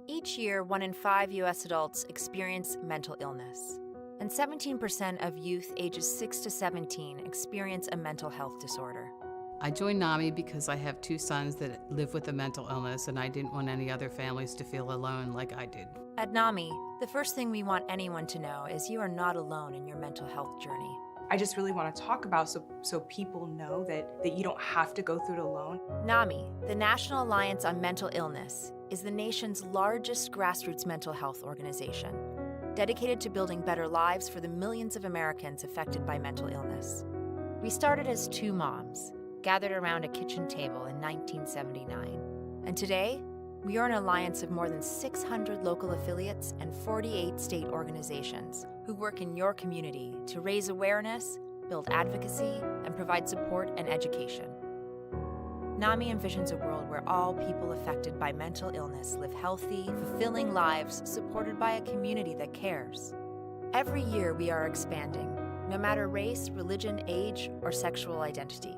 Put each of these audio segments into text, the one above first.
Each year, 1 in 5 U.S. adults experience mental illness, and 17% of youth ages 6 to 17 experience a mental health disorder. I joined NAMI because I have 2 sons that live with a mental illness, and I didn't want any other families to feel alone like I did. At NAMI, the first thing we want anyone to know is you are not alone in your mental health journey. I just really want to talk about so people know that you don't have to go through it alone. NAMI, the National Alliance on Mental Illness, is the nation's largest grassroots mental health organization, dedicated to building better lives for the millions of Americans affected by mental illness. We started as 2 moms, gathered around a kitchen table in 1979. And today, we are an alliance of more than 600 local affiliates and 48 state organizations who work in your community to raise awareness, build advocacy, and provide support and education. NAMI envisions a world where all people affected by mental illness live healthy, fulfilling lives supported by a community that cares. Every year we are expanding, no matter race, religion, age, or sexual identity.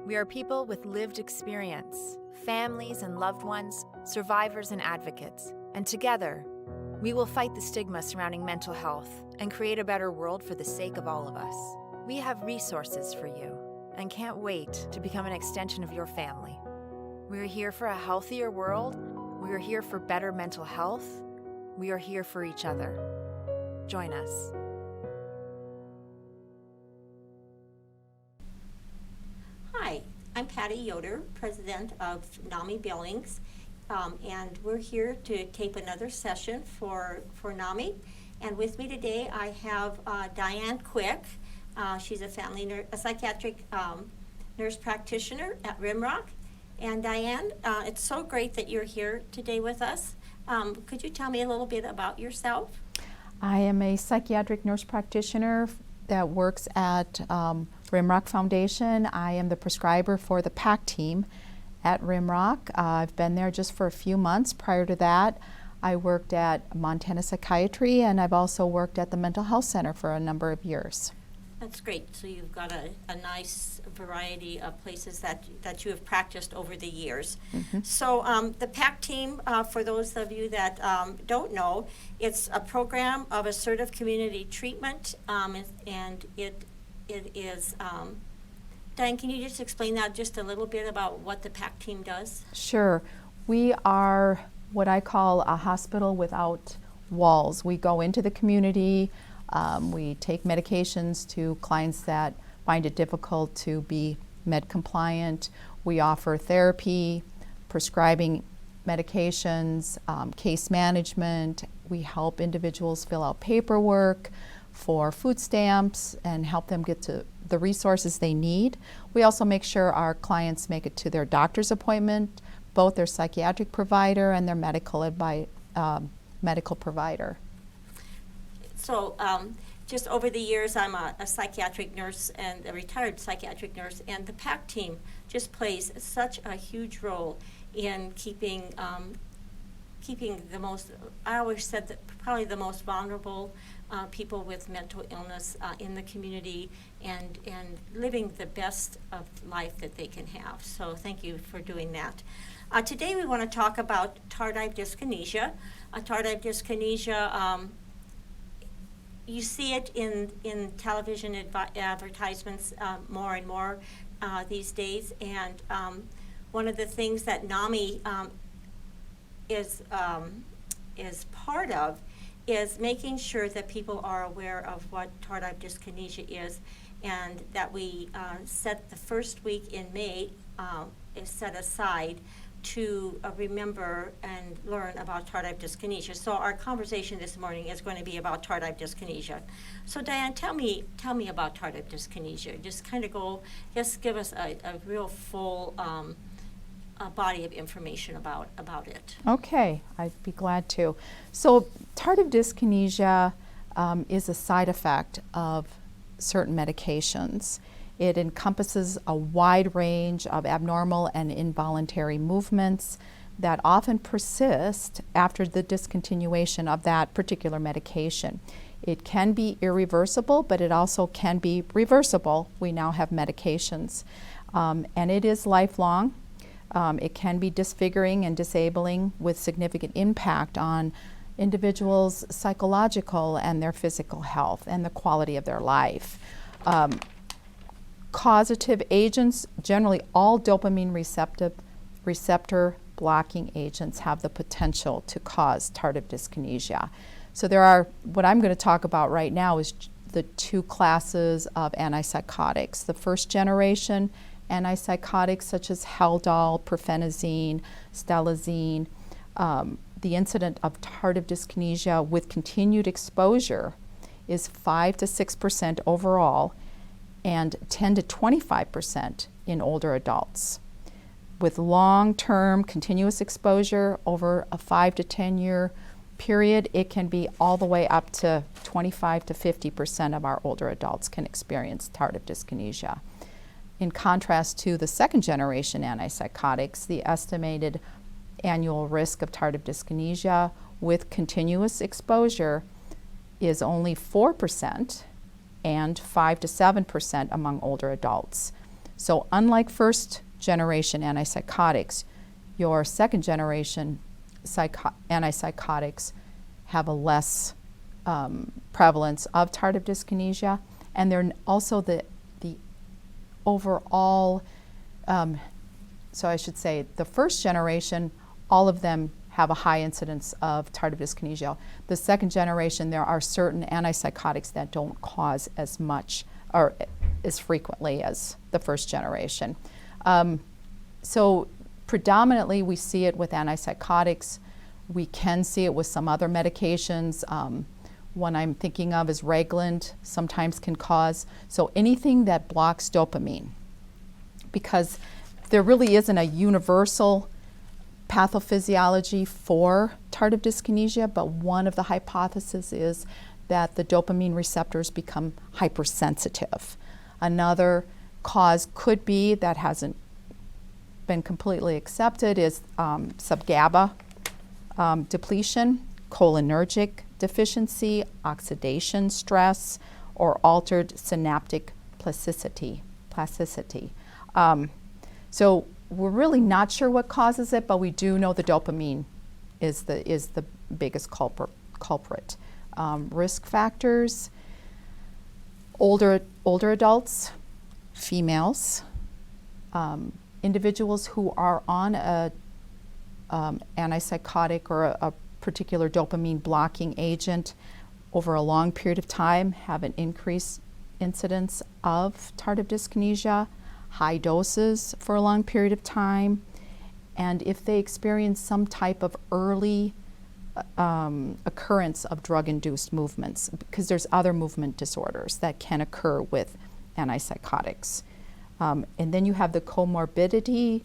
We are people with lived experience, families and loved ones, survivors and advocates, and together, we will fight the stigma surrounding mental health and create a better world for the sake of all of us. We have resources for you and can't wait to become an extension of your family. We are here for a healthier world. We are here for better mental health. We are here for each other. Join us. Hi, I'm Patty Yoder, president of NAMI Billings, and we're here to tape another session for NAMI. And with me today, I have Diane Quick. She's a psychiatric nurse practitioner at Rimrock. And Diane, it's so great that you're here today with us. Could you tell me a little bit about yourself? I am a psychiatric nurse practitioner that works at Rimrock Foundation. I am the prescriber for the PAC team at Rimrock. I've been there just for a few months. Prior to that, I worked at Montana Psychiatry, and I've also worked at the Mental Health Center for a number of years. That's great. So you've got a nice variety of places that you have practiced over the years. Mm-hmm. So the PAC team, for those of you that don't know, it's a program of assertive community treatment, and it is, Diane, can you just explain that just a little bit about what the PAC team does? Sure. We are what I call a hospital without walls. We go into the community. We take medications to clients that find it difficult to be med compliant. We offer therapy, prescribing medications, case management. We help individuals fill out paperwork for food stamps and help them get to the resources they need. We also make sure our clients make it to their doctor's appointment, both their psychiatric provider and their medical provider. So just over the years, I'm a psychiatric nurse and a retired psychiatric nurse, and the PAC team just plays such a huge role in keeping the most, I always said that probably the most vulnerable people with mental illness in the community and living the best of life that they can have. So thank you for doing that. Today we want to talk about tardive dyskinesia. Tardive dyskinesia, you see it in television advertisements more and more these days, and one of the things that NAMI is part of is making sure that people are aware of what tardive dyskinesia is, and that we set the first week in May is set aside to remember and learn about tardive dyskinesia. So our conversation this morning is going to be about tardive dyskinesia. So Diane, tell me about tardive dyskinesia. Just kind of give us a real full body of information about it. Okay, I'd be glad to. So tardive dyskinesia is a side effect of certain medications. It encompasses a wide range of abnormal and involuntary movements that often persist after the discontinuation of that particular medication. It can be irreversible, but it also can be reversible. We now have medications. And it is lifelong. It can be disfiguring and disabling with significant impact on individuals' psychological and their physical health and the quality of their life. Causative agents, generally all dopamine receptor blocking agents have the potential to cause tardive dyskinesia. So there are, what I'm going to talk about right now is the two classes of antipsychotics. The first generation antipsychotics such as Haldol, Perfenazine, Stelazine. The incidence of tardive dyskinesia with continued exposure is 5 to 6% overall and 10 to 25% in older adults. With long-term continuous exposure over a 5 to 10 year period, it can be all the way up to 25 to 50% of our older adults can experience tardive dyskinesia. In contrast to the second generation antipsychotics, the estimated annual risk of tardive dyskinesia with continuous exposure is only 4% and 5 to 7% among older adults. So unlike first generation antipsychotics, your second generation antipsychotics have a less prevalence of tardive dyskinesia, and they're also the overall, so I should say the first generation, all of them have a high incidence of tardive dyskinesia. The second generation, there are certain antipsychotics that don't cause as much or as frequently as the first generation. So predominantly we see it with antipsychotics. We can see it with some other medications. One I'm thinking of is Reglan, sometimes can cause. So anything that blocks dopamine, because there really isn't a universal pathophysiology for tardive dyskinesia, but one of the hypotheses is that the dopamine receptors become hypersensitive. Another cause could be, that hasn't been completely accepted, is sub-GABA depletion, cholinergic deficiency, oxidation stress, or altered synaptic plasticity. So we're really not sure what causes it, but we do know the dopamine is the biggest culprit. Risk factors: older adults, females, individuals who are on a antipsychotic or a particular dopamine blocking agent over a long period of time have an increased incidence of tardive dyskinesia, high doses for a long period of time, and if they experience some type of early occurrence of drug-induced movements, because there's other movement disorders that can occur with antipsychotics. And then you have the comorbidity,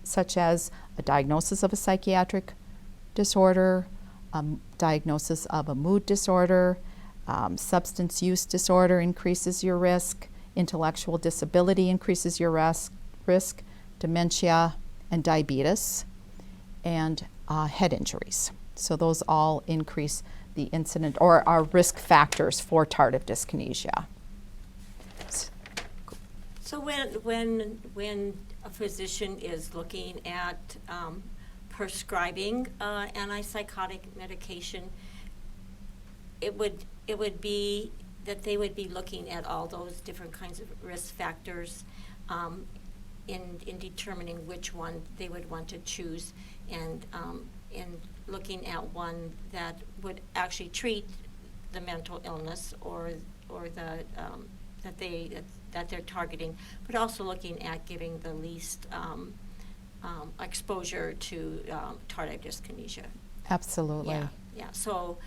such as a diagnosis of a psychiatric disorder, diagnosis of a mood disorder, substance use disorder increases your risk, intellectual disability increases your risk, dementia and diabetes, and head injuries. So those all increase the incident or are risk factors for tardive dyskinesia. So when a physician is looking at prescribing antipsychotic medication, it would be that they would be looking at all those different kinds of risk factors in determining which one they would want to choose, and in looking at one that would actually treat the mental illness or the that they're targeting, but also looking at giving the least exposure to tardive dyskinesia. Absolutely. Yeah. So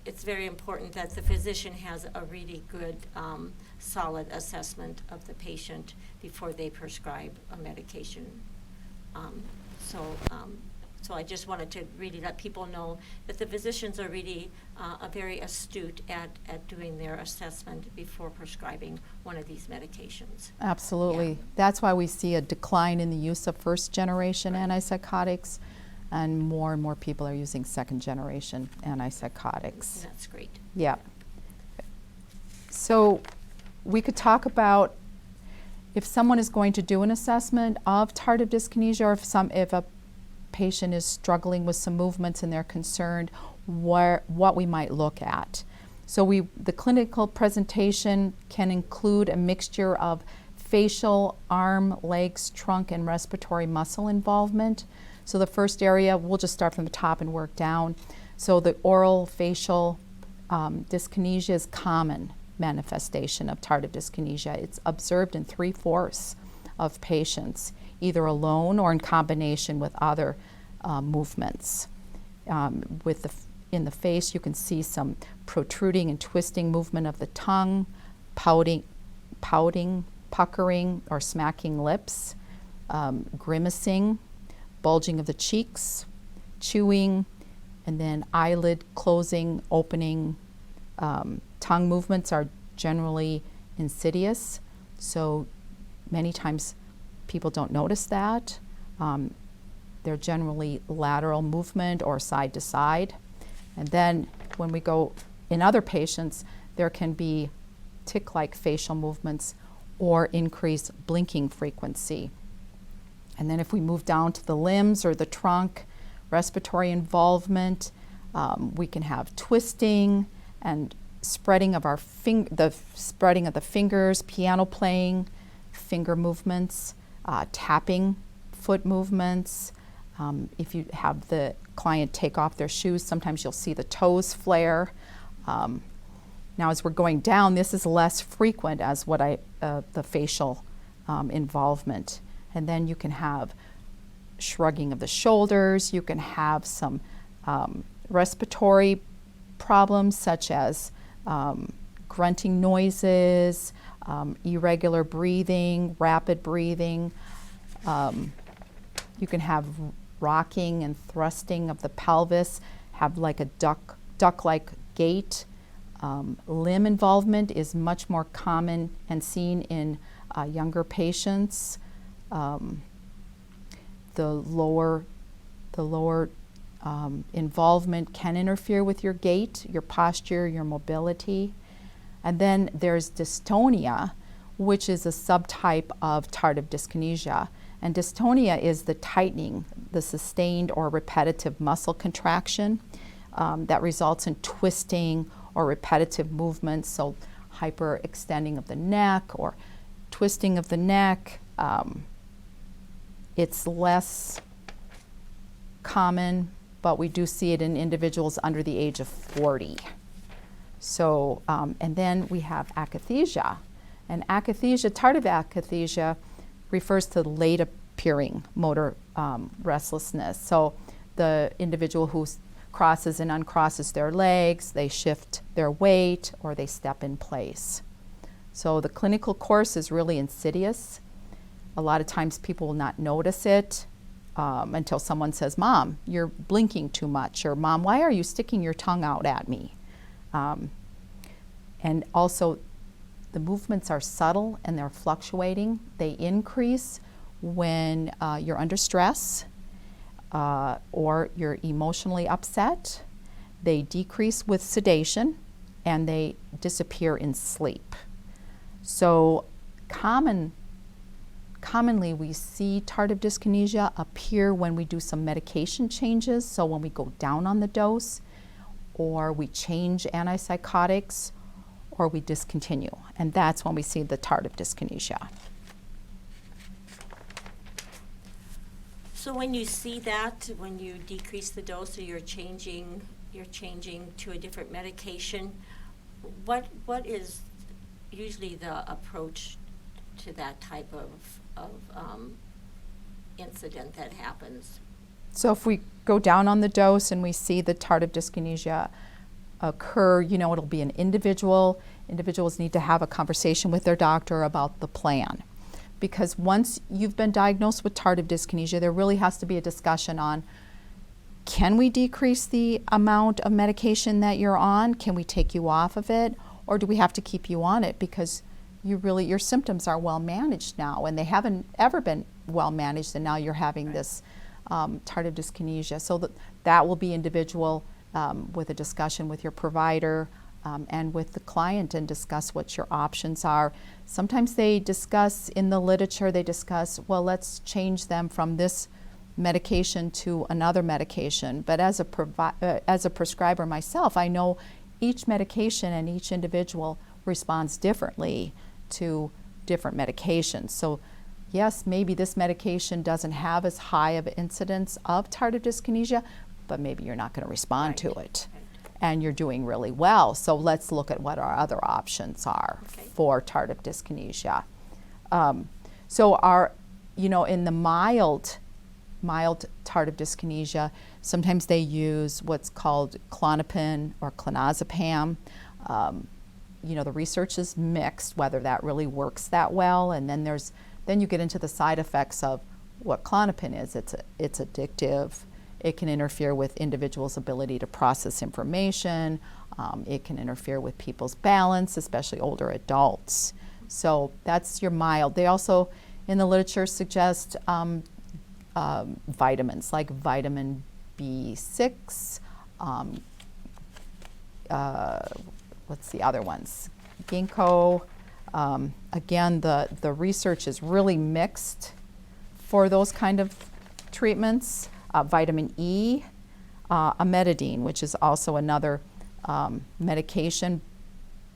it's very important that the physician has a really good, solid assessment of the patient before they prescribe a medication. So I just wanted to really let people know that the physicians are really very astute at doing their assessment before prescribing one of these medications. Absolutely. Yeah. That's why we see a decline in the use of first generation antipsychotics, and more people are using second generation antipsychotics. That's great. Yeah. So we could talk about if someone is going to do an assessment of tardive dyskinesia, or if a patient is struggling with some movements and they're concerned, what we might look at. So the clinical presentation can include a mixture of facial, arm, legs, trunk, and respiratory muscle involvement. So the first area, we'll just start from the top and work down. So the oral facial dyskinesia is common manifestation of tardive dyskinesia. It's observed in 3/4 of patients, either alone or in combination with other movements. In the face, you can see some protruding and twisting movement of the tongue, pouting, puckering or smacking lips, grimacing, bulging of the cheeks, chewing, and then eyelid closing, opening. Tongue movements are generally insidious, so many times people don't notice that. They're generally lateral movement or side to side. And then when we go in other patients, there can be tic-like facial movements or increased blinking frequency. And then if we move down to the limbs or the trunk, respiratory involvement, we can have twisting and spreading of the spreading of the fingers, piano playing, finger movements, tapping, foot movements. If you have the client take off their shoes, sometimes you'll see the toes flare. Now, as we're going down, this is less frequent as the facial involvement. And then you can have shrugging of the shoulders. You can have some respiratory problems such as grunting noises, irregular breathing, rapid breathing. You can have rocking and thrusting of the pelvis, have like a duck-like gait. Limb involvement is much more common and seen in younger patients. The lower involvement can interfere with your gait, your posture, your mobility. And then there's dystonia, which is a subtype of tardive dyskinesia. And dystonia is the tightening, the sustained or repetitive muscle contraction that results in twisting or repetitive movements, so hyperextending of the neck or twisting of the neck. It's less common, but we do see it in individuals under the age of 40. So, and then we have akathisia. And akathisia, tardive akathisia, refers to late appearing motor restlessness. So the individual who crosses and uncrosses their legs, they shift their weight, or they step in place. So the clinical course is really insidious. A lot of times people will not notice it until someone says, "Mom, you're blinking too much," or "Mom, why are you sticking your tongue out at me?" And also, the movements are subtle and they're fluctuating. They increase when you're under stress or you're emotionally upset. They decrease with sedation, and they disappear in sleep. So commonly we see tardive dyskinesia appear when we do some medication changes, so when we go down on the dose, or we change antipsychotics, or we discontinue, and that's when we see the tardive dyskinesia. So when you see that, when you decrease the dose or you're changing to a different medication, what is usually the approach to that type of incident that happens? So if we go down on the dose and we see the tardive dyskinesia occur, it'll be an individual. Individuals need to have a conversation with their doctor about the plan. Because once you've been diagnosed with tardive dyskinesia, there really has to be a discussion on, can we decrease the amount of medication that you're on? Can we take you off of it? Or do we have to keep you on it because your symptoms are well managed now, and they haven't ever been well managed, and now you're having this tardive dyskinesia. So that will be individual with a discussion with your provider and with the client and discuss what your options are. Sometimes they discuss, in the literature, they discuss, well, let's change them from this medication to another medication. But as a prescriber myself, I know each medication and each individual responds differently to different medications. So yes, maybe this medication doesn't have as high of an incidence of tardive dyskinesia, but maybe you're not going to respond to it. And you're doing really well. So let's look at what our other options are for tardive dyskinesia. So in the mild tardive dyskinesia, sometimes they use what's called Klonopin or clonazepam. The research is mixed whether that really works that well, and then you get into the side effects of what Klonopin is. It's addictive. It can interfere with individuals' ability to process information. It can interfere with people's balance, especially older adults. So that's your mild. They also, in the literature, suggest vitamins like vitamin B6. What's the other ones? Ginkgo. Again, the research is really mixed for those kind of treatments. Vitamin E, amantadine, which is also another medication.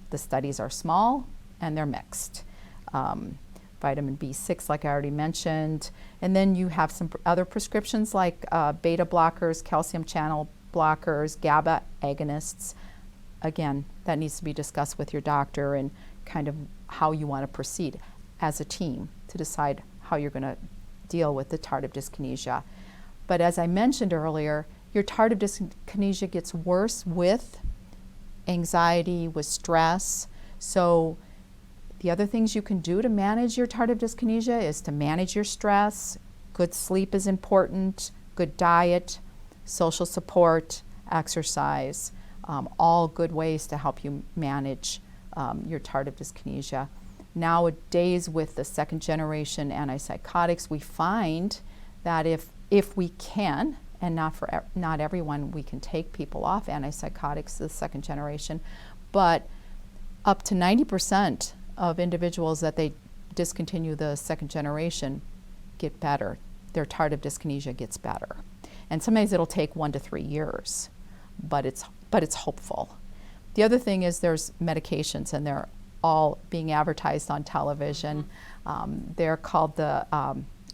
The studies are small and they're mixed. Vitamin B6, like I already mentioned. And then you have some other prescriptions like beta blockers, calcium channel blockers, GABA agonists. Again, that needs to be discussed with your doctor and kind of how you want to proceed as a team to decide how you're going to deal with the tardive dyskinesia. But as I mentioned earlier, your tardive dyskinesia gets worse with anxiety, with stress. So the other things you can do to manage your tardive dyskinesia is to manage your stress. Good sleep is important, good diet, social support, exercise, all good ways to help you manage your tardive dyskinesia. Nowadays, with the second generation antipsychotics, we find that if we can, and not everyone, we can take people off antipsychotics, the second generation, but up to 90% of individuals that they discontinue the second generation get better. Their tardive dyskinesia gets better. And sometimes it'll take 1 to 3 years, but it's hopeful. The other thing is there's medications, and they're all being advertised on television. They're called the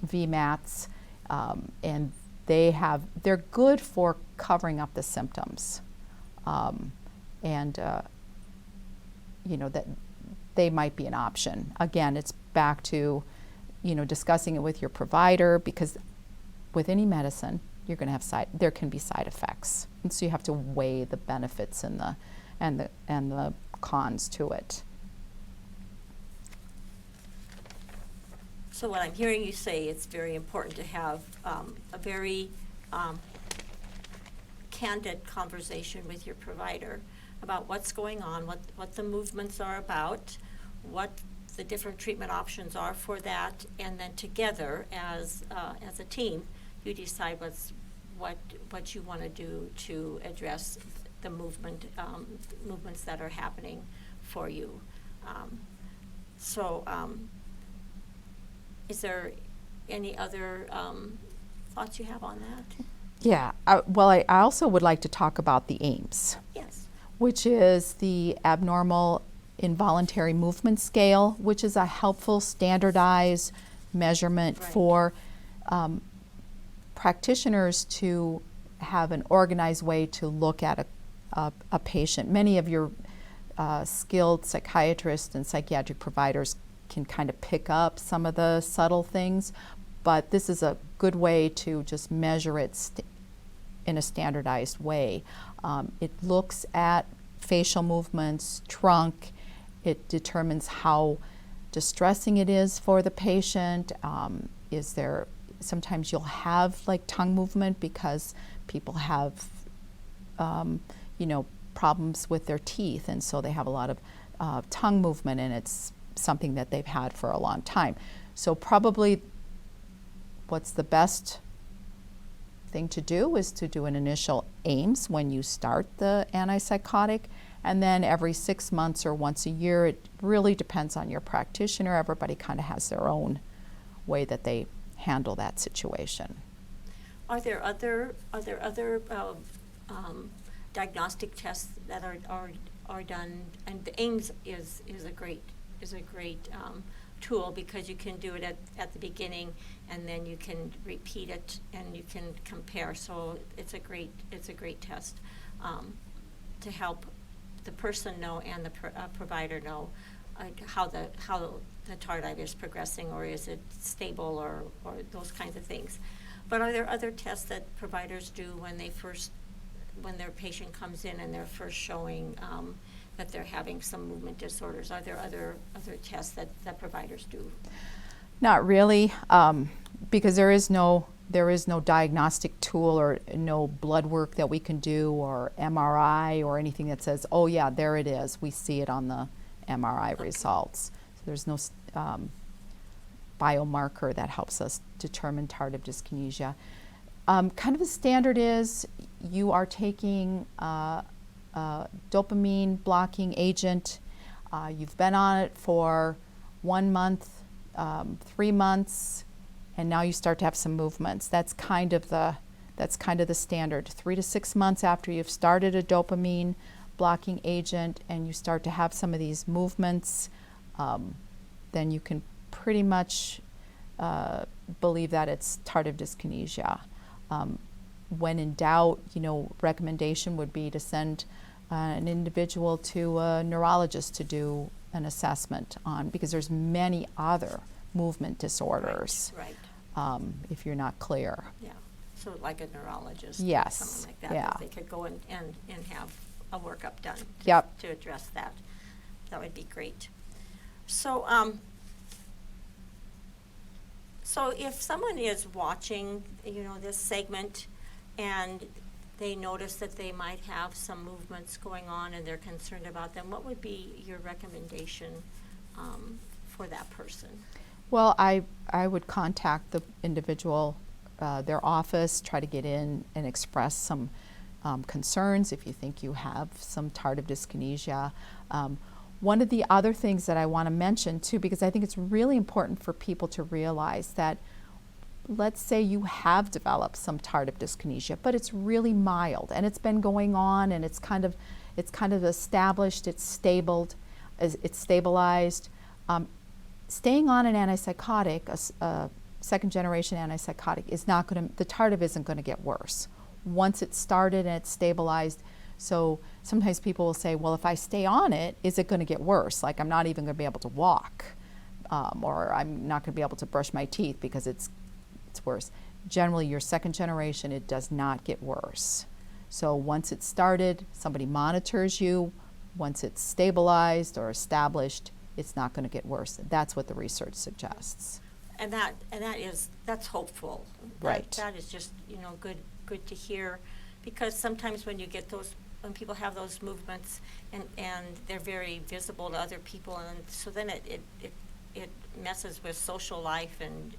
VMATs, and they're good for covering up the symptoms, that they might be an option. Again, it's back to discussing it with your provider, because with any medicine you're going to have there can be side effects, and so you have to weigh the benefits and the cons to it. So what I'm hearing you say, it's very important to have a very candid conversation with your provider about what's going on, what the movements are about, what the different treatment options are for that, and then together as a team, you decide what you want to do to address the movements that are happening for you. Is there any other thoughts you have on that? Yeah, I also would like to talk about the AIMS. Yes. Which is the Abnormal Involuntary Movement Scale, which is a helpful standardized measurement for practitioners to have an organized way to look at a patient. Many of your skilled psychiatrists and psychiatric providers can kind of pick up some of the subtle things, but this is a good way to just measure it in a standardized way. It looks at facial movements, trunk. It determines how distressing it is for the patient. Sometimes you'll have like tongue movement because people have problems with their teeth, and so they have a lot of tongue movement, and it's something that they've had for a long time. So probably what's the best thing to do is to do an initial AIMS when you start the antipsychotic, And then every 6 months or once a year, it really depends on your practitioner. Everybody kind of has their own way that they handle that situation. Are there other diagnostic tests that are done? And the AIMS is a great tool, because you can do it at the beginning, and then you can repeat it and you can compare. So it's a great test to help the person know and the provider know how the tardive is progressing, or is it stable, or those kinds of things. But are there other tests that providers do when their patient comes in and they're first showing that they're having some movement disorders? Are there other tests that providers do? Not really, because there is no diagnostic tool or no blood work that we can do, or MRI or anything that says, oh yeah, there it is. We see it on the MRI results. So there's no biomarker that helps us determine tardive dyskinesia. Kind of the standard is you are taking dopamine blocking agent. You've been on it for 1 month, 3 months, and now you start to have some movements. That's kind of the standard. 3 to 6 months after you've started a dopamine blocking agent and you start to have some of these movements, then you can pretty much believe that it's tardive dyskinesia. When in doubt, recommendation would be to send an individual to a neurologist to do an assessment on, because there's many other movement disorders. Right. If you're not clear. Yeah. So like a neurologist. Yes. Or something like that. Yeah. That they could go and have a workup done. Yep. To address that. That would be great. So so if someone is watching, this segment, and they notice that they might have some movements going on and they're concerned about them, what would be your recommendation for that person? Well, I would contact the individual, their office, try to get in and express some concerns if you think you have some tardive dyskinesia. One of the other things that I want to mention too, because I think it's really important for people to realize that, let's say you have developed some tardive dyskinesia, but it's really mild and it's been going on and it's kind of established, it's stabilized. Staying on an antipsychotic, a second generation antipsychotic, the tardive isn't going to get worse. Once it's started and it's stabilized. So sometimes people will say, well, if I stay on it, is it going to get worse? Like I'm not even going to be able to walk, or I'm not going to be able to brush my teeth because it's worse. Generally, your second generation, it does not get worse. So once it's started, somebody monitors you. Once it's stabilized or established, it's not going to get worse. That's what the research suggests. And that's hopeful. Right. That is just good to hear, because sometimes when people have those movements and they're very visible to other people, and so then it messes with social life and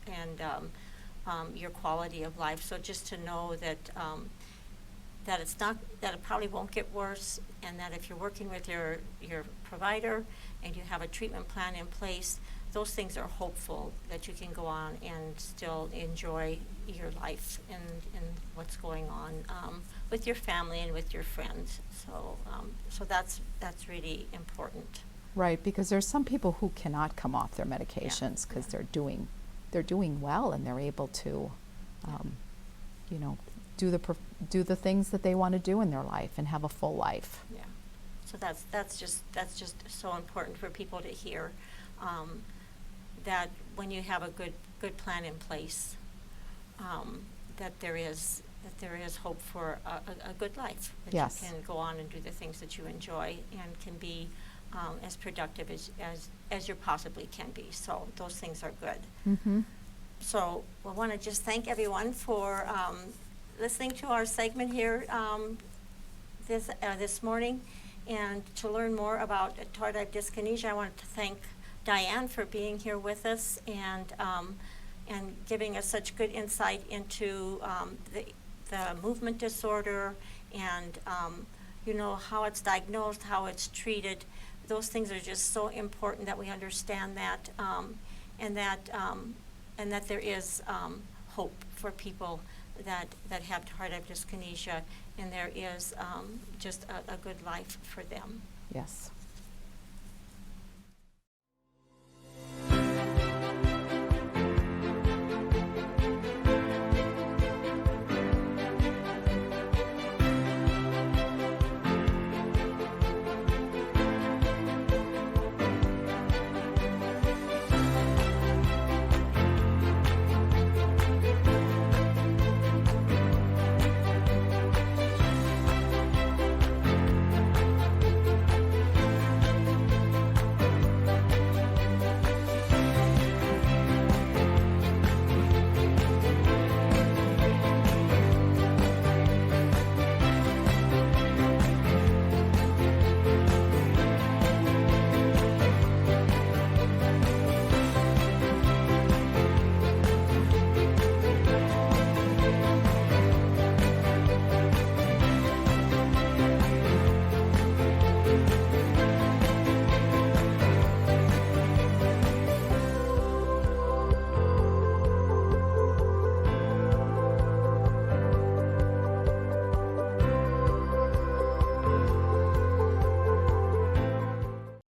your quality of life. So just to know that it probably won't get worse, and that if you're working with your provider and you have a treatment plan in place, those things are hopeful that you can go on and still enjoy your life and what's going on with your family and with your friends. So that's really important. Right, because there's some people who cannot come off their medications because they're doing well and they're able to, do the things that they want to do in their life and have a full life. Yeah. So that's just so important for people to hear, that when you have a good plan in place, that there is hope for a good life. That Yes. you can go on and do the things that you enjoy and can be as productive as you possibly can be. So those things are good. Mm-hmm. So I want to just thank everyone for listening to our segment here this morning. And to learn more about tardive dyskinesia, I wanted to thank Diane for being here with us and giving us such good insight into the movement disorder and you know, how it's diagnosed, how it's treated. Those things are just so important that we understand that, and that there is hope for people that have tardive dyskinesia, and there is just a good life for them. Yes.